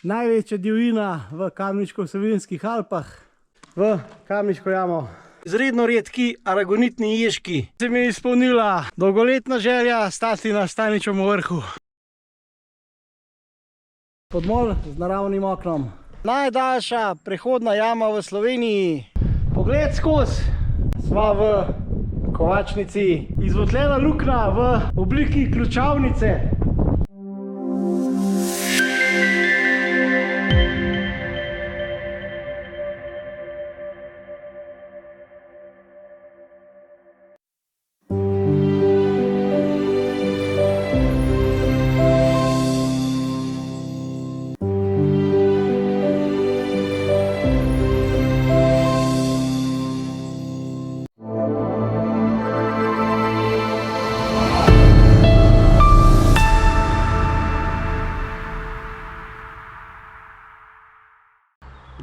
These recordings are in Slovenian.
Največja divjina v Kamniško-Savinjskih Alpah, v Kamniško jamo. Izredno redki aragonitni ježki. Se mi je izpolnila dolgoletna želja stati na Staničevem vrhu. Podmol z naravnim oknom. Najdaljša prehodna jama v Sloveniji. Pogled skozi. Sva v kovačnici. Izvotljena luknja v obliki ključavnice.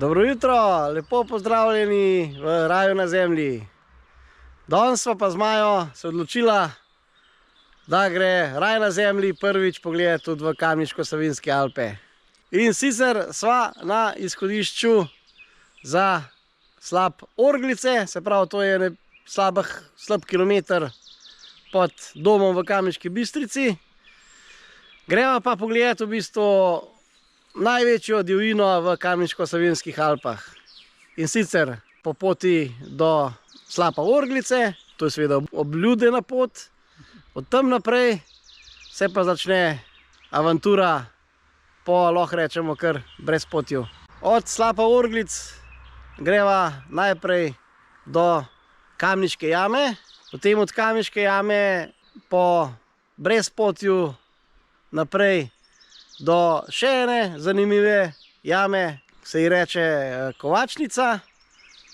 Dobro jutro, lepo pozdravljeni v raju na zemlji. Danes sva pa z Majo se odločila, da gre raj na zemlji prvič pogledati tudi v Kamniško-Savinjske Alpe. In sicer sva na izhodišču za slap Orglice, se pravi, to je slab kilometer pod domom v Kamniški Bistrici. Greva pa pogledati v bistvu največjo divjino v Kamniško-Savinjskih Alpah. In sicer po poti do slapa Orglice, to je seveda obljudena pot, od tam naprej se pa začne avantura po, lahko rečemo, kar brezpotju. Od slapa Orglic greva najprej do Kamniške jame, potem od Kamniške jame po brezpotju naprej do še ene zanimive jame, se ji reče Kovačnica.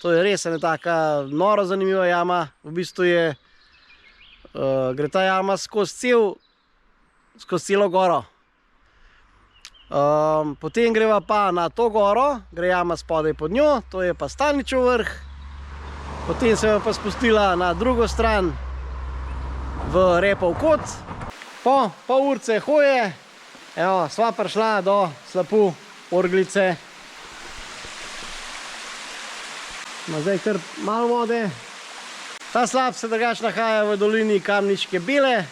To je res ena taka noro zanimiva jama. V bistvu gre ta jama skozi celo goro. Potem greva pa na to goro, gre jama spodaj pod njo, to je pa Staničev vrh. Potem se pa spustila na drugo stran v Repov kot. Po pol urce hoje evo, sva prišla do slapu Orglice. Ima zdaj kar malo vode. Ta slap se drugače nahaja v dolini Kamniške Bele.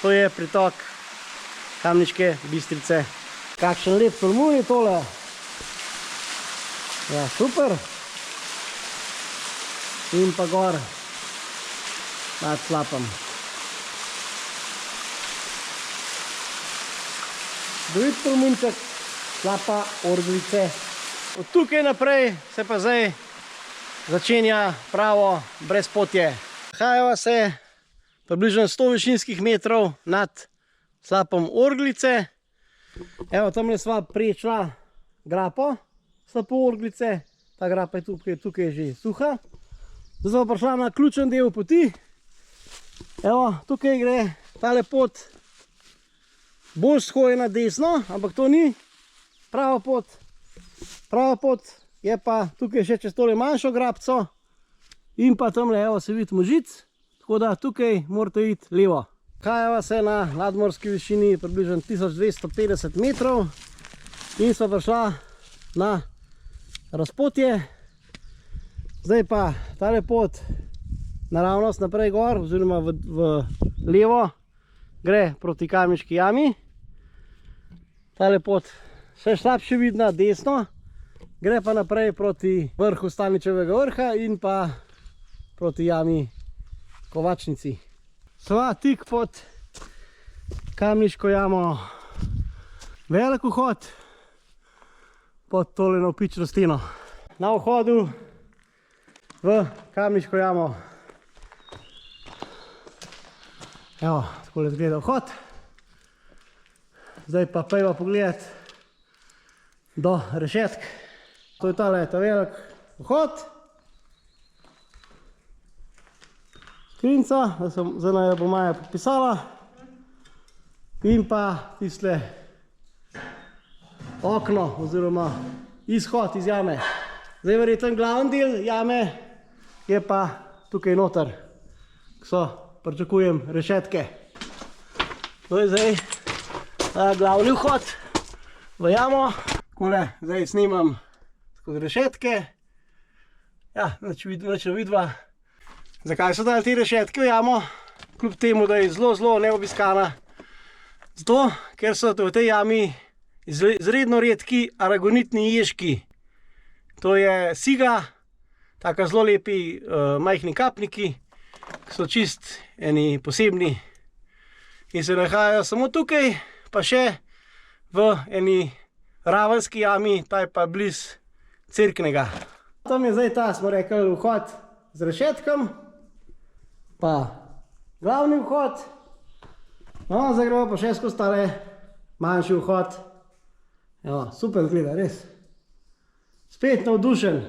To je pritok Kamniške Bistrice. Kakšen lep tolmun je tole. Ja, super. In pa gor nad slapom. Dovit tolmunček slapa Orglice. Od tukaj naprej se pa zdaj začenja pravo brezpotje. Nahajava se približno 100 višinskih metrov nad slapom Orglice. Evo, tamle sva prečla grapo slapu Orglice. Ta grapa je tukaj že suha. Zdaj sva prišla na ključen del poti. Evo, tukaj gre tale pot bolj shoje na desno, ampak to ni prava pot. Prava pot je pa tukaj še čez tole manjšo grapco in pa tamle, evo, se vidi Možic, tako da tukaj morate iti levo. Nahajava se na nadmorski višini približno 1250 metrov in sva prišla na razpotje. Zdaj pa tale pot naravnost naprej gor, oziroma v levo, gre proti Kamniški jami. Tale pot še slabše vidna desno, gre pa naprej proti vrhu Staničevega vrha in pa proti jami Kovačnici. Sva tik pod Kamniško jamo. Velik vhod pod tole navpično steno. Na vhodu v Kamniško jamo. Evo, takole izgleda vhod. Zdaj pa pojva pogledati do rešetk. To je tale, ta velik vhod. Skrinjica, zdaj naj jo bo Maja podpisala. In pa tiste okno oziroma izhod iz jame. Zdaj verjetno glavni del jame je pa tukaj noter. Pričakujem rešetke. To je zdaj glavni vhod v jamo. Takole, zdaj snimam skozi rešetke. Ja, nič ne vidva. Zakaj so dali te rešetke v jamo? Kljub temu, da je zelo neobiskana. Zato, ker so v tej jami izredno redki aragonitni ježki. To je siga, taka zelo lepi majhni kapniki, ki so čist eni posebni in se nahajajo samo tukaj, pa še v eni ravenski jami, ta je pa bliz Cerknega. Tam je zdaj ta, smo rekli, vhod z rešetkom, pa glavni vhod. No, zdaj gremo pa še skozi tale manjši vhod. Evo, super zgleda, res. Spet navdušen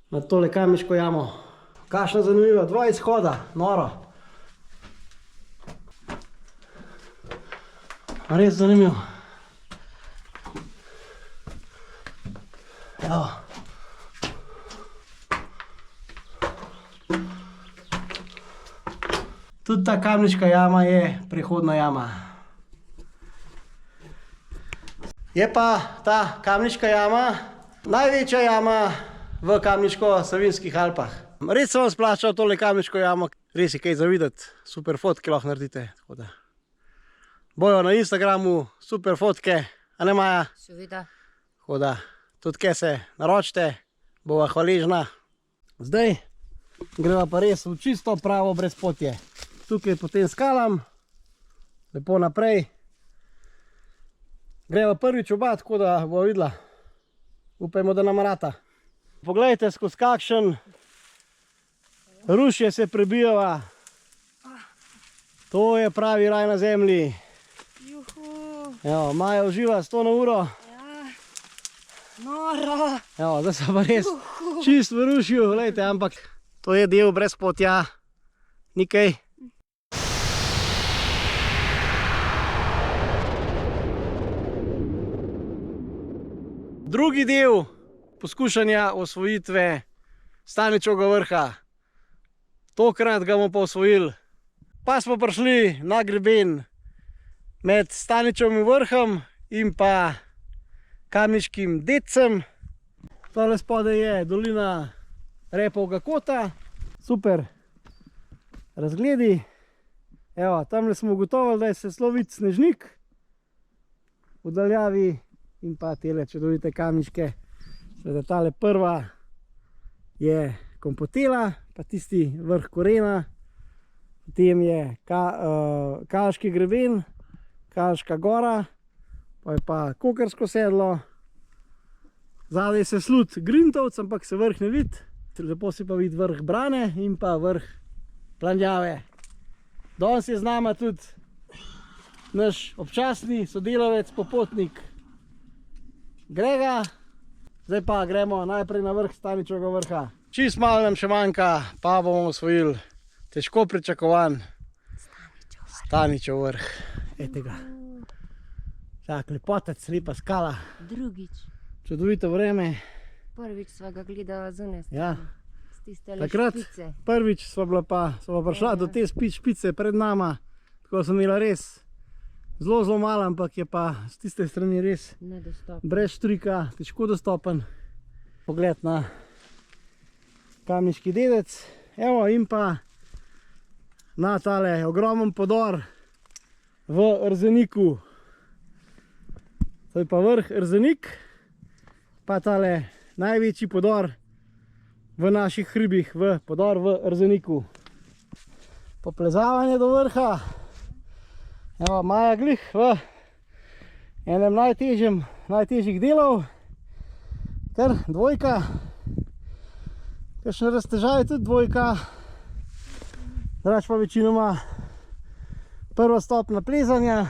nad tole kamniško jamo. Kakšna zanimiva, 2 izhoda, noro. Res zanimivo. Evo. Tudi ta kamniška jama je prehodna jama. Je pa ta kamniška jama največja jama v Kamniško-Savinjskih Alpah. Res sem vam splačal tole kamniško jamo, res je kaj za videti, super fotke lahko naredite. Bojo na Instagramu, super fotke, a ne Maja? Seveda. Tudi kaj se naročite, bova hvaležna. Zdaj greva pa res v čisto pravo brezpotje. Tukaj po tem skalam, lepo naprej. Greva prvič oba, tako da bo videla. Upajmo, da nam rata. Poglejte, skozi kakšen rušje se prebijava. To je pravi raj na zemlji. Evo, Maja uživa 100 na uro. Noro. Evo, zdaj so pa res čist v rušju, glejte, ampak to je del brezpotja. Nikaj. Drugi del poskušanja osvojitve Staničevega vrha. Tokrat ga bomo pa osvojili. Pa smo prišli na greben med Staničevim vrhom in pa Kamniškim dedcem. Tole spodaj je dolina Repovega kota. Super razgledi. Evo, tamle smo ugotovili, da je se slovit snežnik v daljavi. In pa tele čudovite kamniške. Seveda tale prva je Kompotela, pa tisti vrh Korena. Potem je Kalški greben, Kalška gora, pa je pa Kokersko sedlo. Zadaj se slud Grintovc, ampak se vrh ne vidi. Lepo si pa vidi vrh Brane in pa vrh Planjave. Danes je z nama tudi naš občasni sodelavec, popotnik Grega. Zdaj pa gremo najprej na vrh Staničevega vrha. Čist malo nam še manjka, pa bomo osvojili težko pričakovan Staničev vrh. Ejte ga. Tak lepotec, lepa skala. Drugič. Čudovito vreme. Prvič sva ga gledala zunaj. Ja. S tiste Takrat špice. prvič sva prišla do te špice pred nama. Tako sem imela res zelo malo, ampak je pa z tiste strani res Nedostopno. brez štrika, težko dostopen. Pogled na Kamniški dedec. Evo, in pa na tale ogromen podor v Erzeniku. To je pa vrh Erzenik, pa tale največji podor v naših hribih, podor v Erzeniku. Poplezavanje do vrha. Evo, Maja glih v enem najtežjih delov, kar dvojka, kakšen raztežaj je tudi dvojka, drugače pa večinoma prva stopnja plezanja.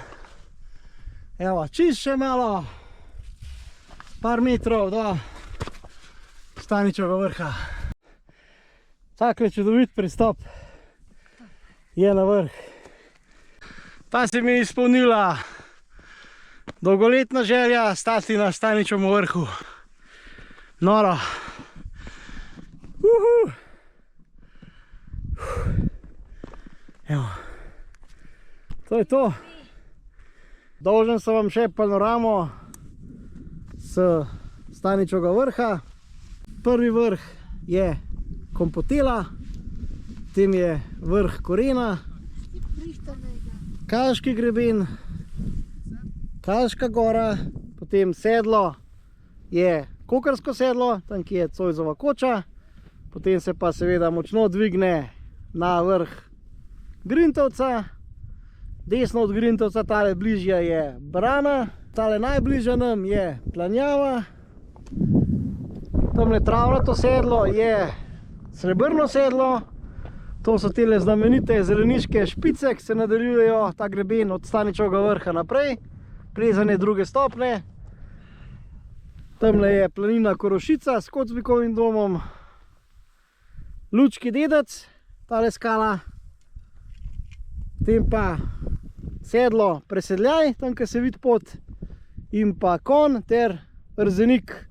Evo, čist še malo, par metrov do Staničevega vrha. Takle čudovit pristop je na vrh. Pa se mi je izpolnila dolgoletna želja stati na Staničevem vrhu. Noro. Evo. To je to. Dolžen sem vam še panoramo s Staničevega vrha. Prvi vrh je Kompotela, potem je vrh Korena, Kalški greben, Kalška gora, potem sedlo je Kokarsko sedlo, tam ki je Cojzova koča, potem se pa seveda močno dvigne na vrh Grintovca, desno od Grintovca, tale bližja je Brana, tale najbližja nam je Planjava, tamle travnato sedlo je Srebrno sedlo, to so tele znamenite zeleniške špice, ki se nadaljujejo ta greben od Staničevega vrha naprej, plezanje druge stopne. Tamle je planina Korošica s Kocbikovim domom, Lučki dedec, tale skala, potem pa sedlo Presedljaj, tam kjer se vidi pot, in pa Kon ter Rzenik.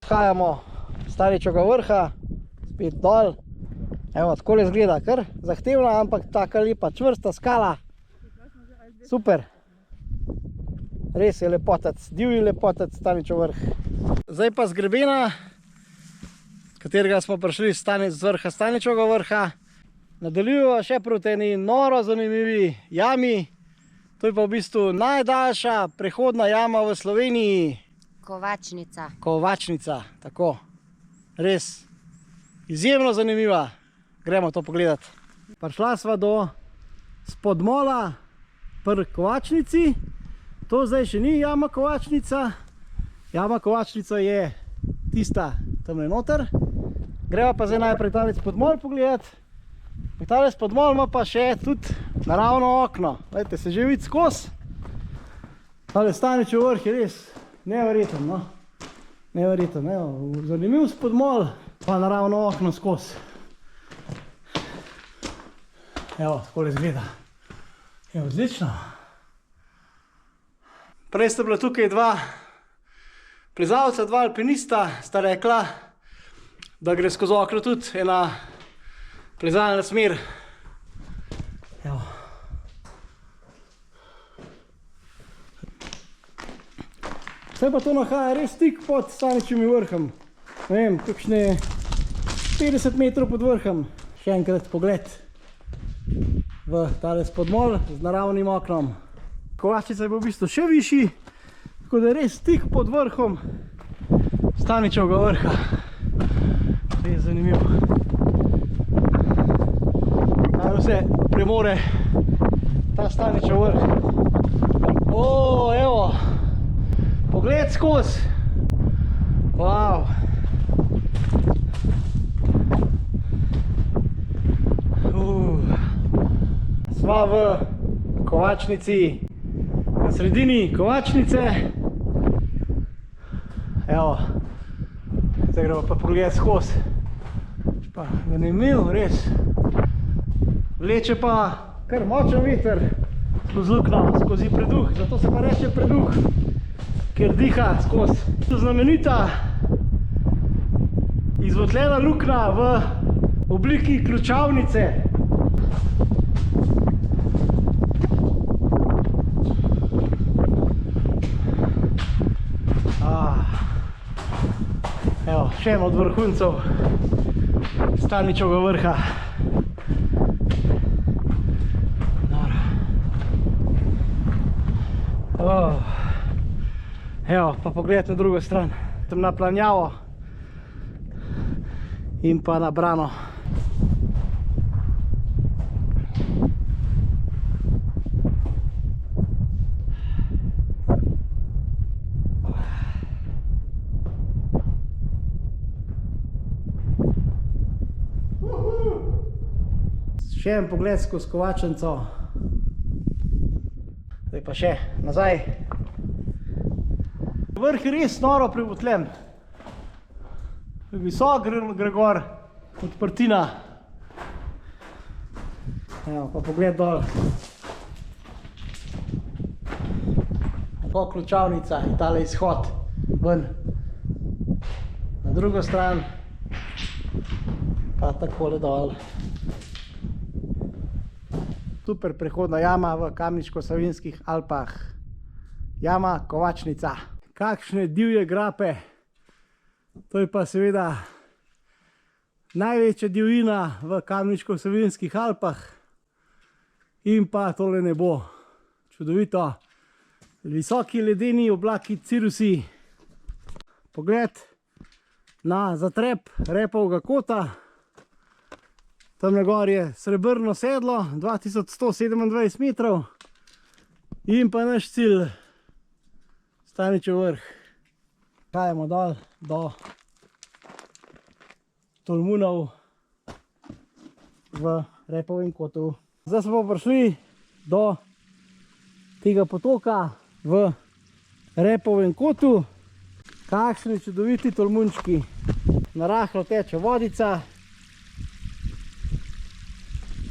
Shajamo Staničevega vrha, spet dol. Evo, takole izgleda, kar zahtevna, ampak taka lepa čvrsta skala. Super. Res je lepotec, divji lepotec Staničev vrh. Zdaj pa z grebena, z katerega smo prišli z vrha Staničevega vrha, nadaljujemo še proti eni noro zanimivi jami. To je pa v bistvu najdaljša prehodna jama v Sloveniji. Kovačnica. Kovačnica, tako. Res izjemno zanimiva. Gremo to pogledat. Prišla sva do spodmola pri Kovačnici. To zdaj še ni jama Kovačnica. Jama Kovačnica je tista tam noter. Greva pa zdaj najprej tale spodmol pogledat. Tale spodmol ima pa še tudi naravno okno. Glejte, se že vidi skozi. Tale Staničev vrh je res neverjeten, no. Neverjeten, evo, zanimiv spodmol, pa naravno okno skozi. Evo, takole izgleda. Je odlično. Prej sta bila tukaj dva plezalca, dva alpinista, sta rekla, da gre skozi okno tudi ena plezalna smer. Evo. Vse pa to nahaja res tik pod Staničevim vrhom. Ne vem, kakšne 50 metrov pod vrhom. Še enkrat pogled v tale spodmol z naravnim oknom. Kovačnica je v bistvu še višji, tako da je res tik pod vrhom Staničevega vrha. Res zanimivo. Kaj vse premore ta Staničev vrh. O, evo! Pogled skozi. Wow. Sva v Kovačnici, na sredini Kovačnice. Evo, zdaj gremo pa pogled skozi. Pa zanimiv, res. Vleče pa kar močen veter skozi luknjo, skozi preduh, zato se pa reče preduh, ker diha skozi. Znamenita izvotljena luknja v obliki ključavnice. Evo, še en od vrhuncev Staničevega vrha. Evo, pa pogled na drugo stran, tam na planjavo in pa na brano. Še en pogled skozi Kovačnico. Zdaj pa še nazaj. Vrh je res noro privotljen. Visok gre gor, odprtina. Evo, pa pogled dol. Po ključavnica in tale izhod ven. Na drugo stran pa takole dol. Super prehodna jama v Kamniško-Savinjskih Alpah. Jama Kovačnica. Kakšne divje grape. To je pa seveda največja divjina v Kamniško-Savinjskih Alpah. In pa tole nebo. Čudovito. Visoki ledeni oblaki cirusi. Pogled na zatrep Repovega kota. Tam na gor je srebrno sedlo, 2127 metrov. In pa naš cilj, Staničev vrh. Hajamo dol do tolmunov v Repovem kotu. Zdaj smo prišli do tega potoka v Repovem kotu. Kakšni čudoviti tolmunčki. Narahlo teče vodica.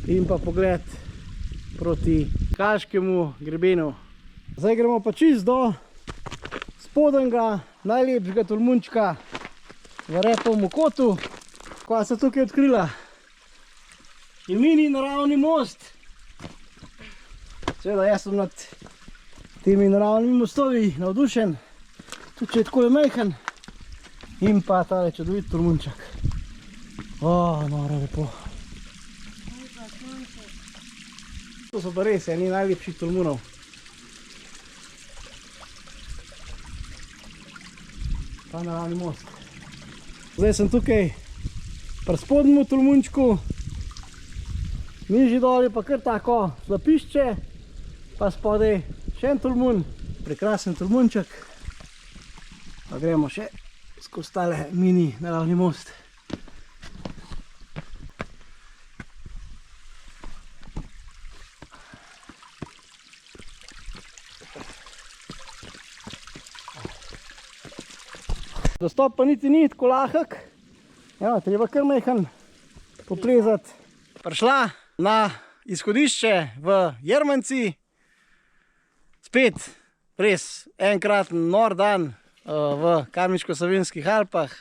In pa pogled proti Kaškemu grebenu. Zdaj gremo pa čist do spodnjega, najlepšega tolmunčka v Repovem kotu. Kaj se tukaj odkrila? Je mini naravni most. Seveda jaz sem nad temi naravnimi mostovi navdušen, tudi če je tako majhen. In pa tale čudovit tolmunček. Noro lepo. To so pa res eni najlepših tolmunov. Ta naravni most. Zdaj sem tukaj pri spodnjemu tolmunčku. Nižji dol je pa kar tako slapišče. Pa spodaj še en tolmun. Prekrasen tolmunček. Pa gremo še skozi tale mini naravni most. Dostop pa niti ni tako lahek. Evo, treba kar majhen poplezati. Prišla na izhodišče v Jermanci. Spet res enkraten nor dan v Kamniško-Savinjskih Alpah.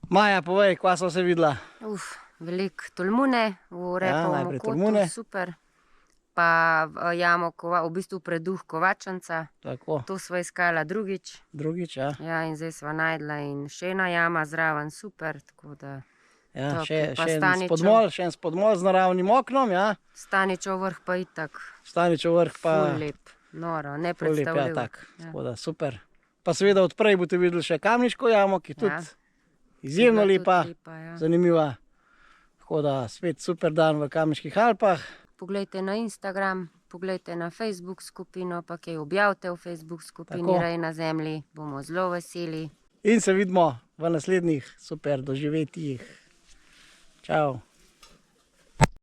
Maja, povej, kva so se videla? Veliko tolmune v Repovem kotu, super. Pa jamo, v bistvu preduh Kovačnica. Tako. To sva iskala drugič. Drugič, ja. Ja, in zdaj sva najdla in še ena jama zraven, super, tako da... Ja, še en spodmol z naravnim oknom, ja. Staničev vrh pa itak. Staničev vrh pa... Ful lep, noro, nepredstavljiv. Ja, tak, tako da, super. Pa seveda odprej boste videli še Kamniško jamo, ki je tudi izjemno lepa, zanimiva. Tako da, spet super dan v Kamniških Alpah. Poglejte na Instagram, poglejte na Facebook skupino, pa kaj objavite v Facebook skupini Rej na zemlji, bomo zelo veseli. In se vidimo v naslednjih super doživetjih. Čau.